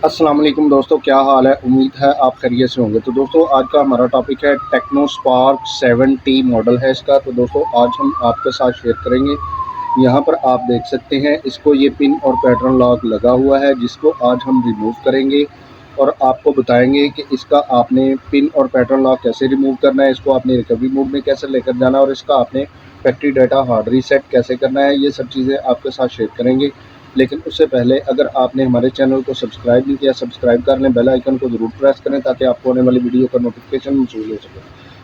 अस्सलाम वालेकुम दोस्तों, क्या हाल है। उम्मीद है आप खैरियत से होंगे। तो दोस्तों आज का हमारा टॉपिक है टेक्नो स्पार्क 7T मॉडल है इसका। तो दोस्तों आज हम आपके साथ शेयर करेंगे। यहाँ पर आप देख सकते हैं इसको, ये पिन और पैटर्न लॉक लगा हुआ है जिसको आज हम रिमूव करेंगे और आपको बताएंगे कि इसका आपने पिन और पैटर्न लॉक कैसे रिमूव करना है, इसको आपने रिकवरी मोड में कैसे लेकर जाना है और इसका आपने फैक्ट्री डाटा हार्ड रीसेट कैसे करना है, ये सब चीज़ें आपके साथ शेयर करेंगे। लेकिन उससे पहले अगर आपने हमारे चैनल को सब्सक्राइब नहीं किया, सब्सक्राइब कर लें, बेल आइकन को ज़रूर प्रेस करें ताकि आपको आने वाली वीडियो का नोटिफिकेशन मंसूल हो सके।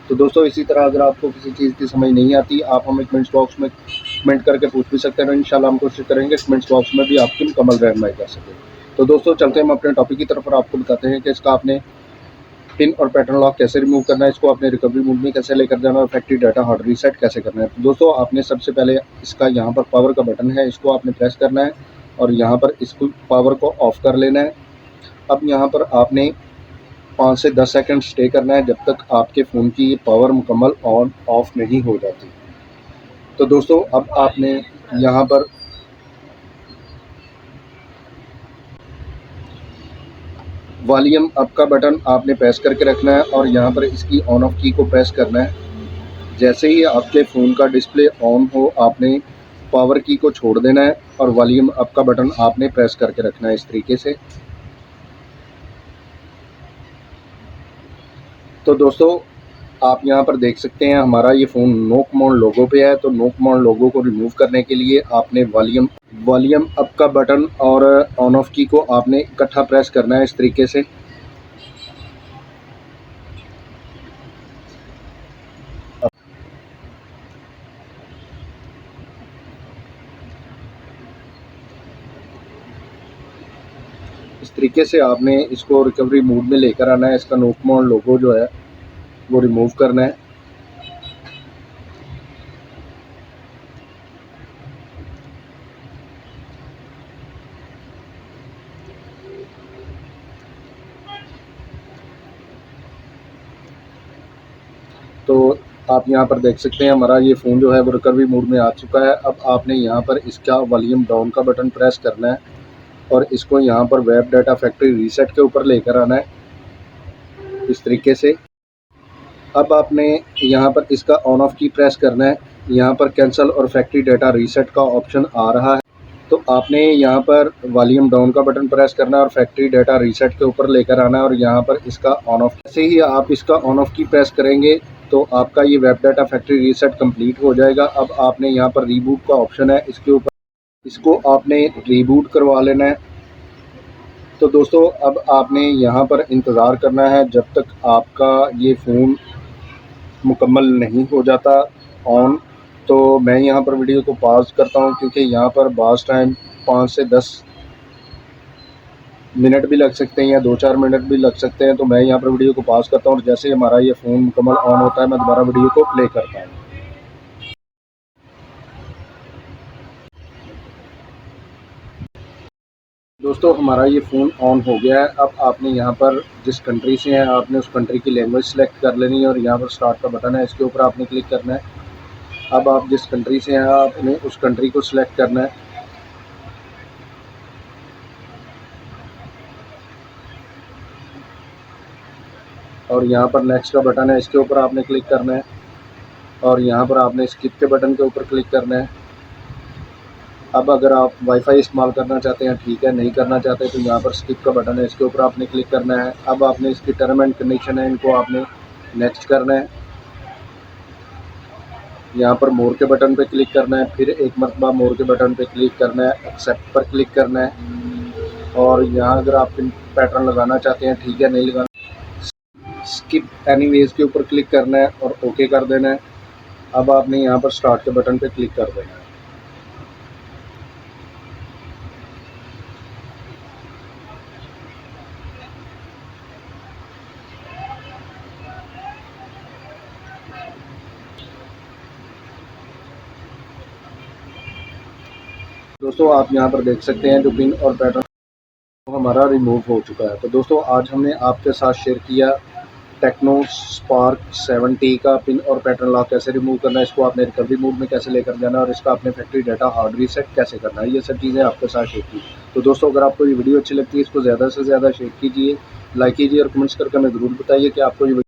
तो दोस्तों इसी तरह अगर आपको किसी चीज़ की समझ नहीं आती, आप हमें कमेंट्स बॉक्स में कमेंट करके पूछ भी सकते हैं। इंशाल्लाह हम कोशिश करेंगे कमेंट्स बॉक्स में भी आपकी मुकम्मल रहनुमाई कर सकें। तो दोस्तों चलते हैं हम अपने टॉपिक की तरफ और आपको बताते हैं कि इसका आपने पिन और पैटर्न लॉक कैसे रिमूव करना है, इसको आपने रिकवरी मोड में कैसे लेकर जाना है और फैक्ट्री डाटा हार्ड रीसेट कैसे करना है। तो दोस्तों आपने सबसे पहले इसका यहाँ पर पावर का बटन है, इसको आपने प्रेस करना है और यहाँ पर इसको पावर को ऑफ कर लेना है। अब यहाँ पर आपने 5 से 10 सेकंड स्टे करना है जब तक आपके फ़ोन की पावर मुकम्मल ऑन ऑफ नहीं हो जाती। तो दोस्तों अब आपने यहाँ पर वॉल्यूम अप का बटन आपने प्रेस करके रखना है और यहाँ पर इसकी ऑन ऑफ की को प्रेस करना है। जैसे ही आपके फ़ोन का डिस्प्ले ऑन हो आपने पावर की को छोड़ देना है और वॉल्यूम अप का बटन आपने प्रेस करके रखना है इस तरीके से। तो दोस्तों आप यहाँ पर देख सकते हैं हमारा ये फ़ोन नो कमांड लोगो पे है। तो नो कमांड लोगो को रिमूव करने के लिए आपने वॉल्यूम अप का बटन और ऑन ऑफ की को आपने इकट्ठा प्रेस करना है इस तरीके से। इस तरीके से आपने इसको रिकवरी मोड में लेकर आना है। इसका नो कमांड लोगो जो है वो रिमूव करना है। तो आप यहाँ पर देख सकते हैं हमारा ये फ़ोन जो है वो रिकवरी मोड में आ चुका है। अब आपने यहाँ पर इसका वॉल्यूम डाउन का बटन प्रेस करना है और इसको यहाँ पर वेब डाटा फैक्ट्री रीसेट के ऊपर लेकर आना है इस तरीके से। अब आपने यहाँ पर इसका ऑन ऑफ की प्रेस करना है। यहाँ पर कैंसिल और फैक्ट्री डाटा रीसेट का ऑप्शन आ रहा है। तो आपने यहाँ पर वॉल्यूम डाउन का बटन प्रेस करना है और फैक्ट्री डाटा रीसेट के ऊपर लेकर आना है और यहाँ पर इसका ऑन ऑफ, जैसे ही आप इसका ऑन ऑफ की प्रेस करेंगे तो आपका ये web data factory reset complete हो जाएगा। अब आपने यहाँ पर रीबूट का ऑप्शन है, इसके ऊपर इसको आपने रीबूट करवा लेना है। तो दोस्तों अब आपने यहाँ पर इंतज़ार करना है जब तक आपका ये फ़ोन मुकम्मल नहीं हो जाता ऑन। तो मैं यहाँ पर वीडियो को पॉज करता हूँ क्योंकि यहाँ पर बाज़ टाइम 5 से 10 मिनट भी लग सकते हैं या 2-4 मिनट भी लग सकते हैं। तो मैं यहाँ पर वीडियो को पॉज करता हूँ और जैसे ही हमारा ये फ़ोन मुकम्मल ऑन होता है मैं दोबारा वीडियो को प्ले करता हूँ। दोस्तों हमारा ये फ़ोन ऑन हो गया है। अब आपने यहाँ पर जिस कंट्री से हैं आपने उस कंट्री की लैंग्वेज सेलेक्ट कर लेनी है और यहाँ पर स्टार्ट का बटन है, इसके ऊपर आपने क्लिक करना है। अब आप जिस कंट्री से हैं आपने उस कंट्री को सिलेक्ट करना है। और यहाँ पर नेक्स्ट का बटन है, इसके ऊपर आपने क्लिक करना है और यहाँ पर आपने स्किप के बटन के ऊपर क्लिक करना है। अब अगर आप वाईफाई इस्तेमाल करना चाहते हैं ठीक है, नहीं करना चाहते तो यहाँ पर स्किप का बटन है, इसके ऊपर आपने क्लिक करना है। अब आपने इसकी टर्म एंड कंडीशन है, इनको आपने नेक्स्ट करना है। यहाँ पर मोर के बटन पे क्लिक करना है, फिर एक मरतबा मोर के बटन पे क्लिक करना है, एक्सेप्ट पर क्लिक करना है। और यहाँ अगर आप पिन पैटर्न लगाना चाहते हैं ठीक है, नहीं लगाना स्किप एनीवेज के ऊपर क्लिक करना है और ओके कर देना है। अब आपने यहाँ पर स्टार्ट के बटन पे क्लिक कर देना है। दोस्तों आप यहाँ पर देख सकते हैं जो पिन और पैटर्न हमारा रिमूव हो चुका है। तो दोस्तों आज हमने आपके साथ शेयर किया टेक्नो स्पार्क 7T का पिन और पैटर्न लॉक कैसे रिमूव करना है, इसको आपने रिकवरी मोड में कैसे लेकर जाना है और इसका आपने फैक्ट्री डाटा हार्ड रीसेट कैसे करना है, ये सब चीज़ें आपके साथ शेयर की। तो दोस्तों अगर आपको ये वीडियो अच्छी लगती है इसको ज़्यादा से ज़्यादा शेयर कीजिए, लाइक कीजिए और कमेंट्स करके हमें ज़रूर बताइए कि आपको ये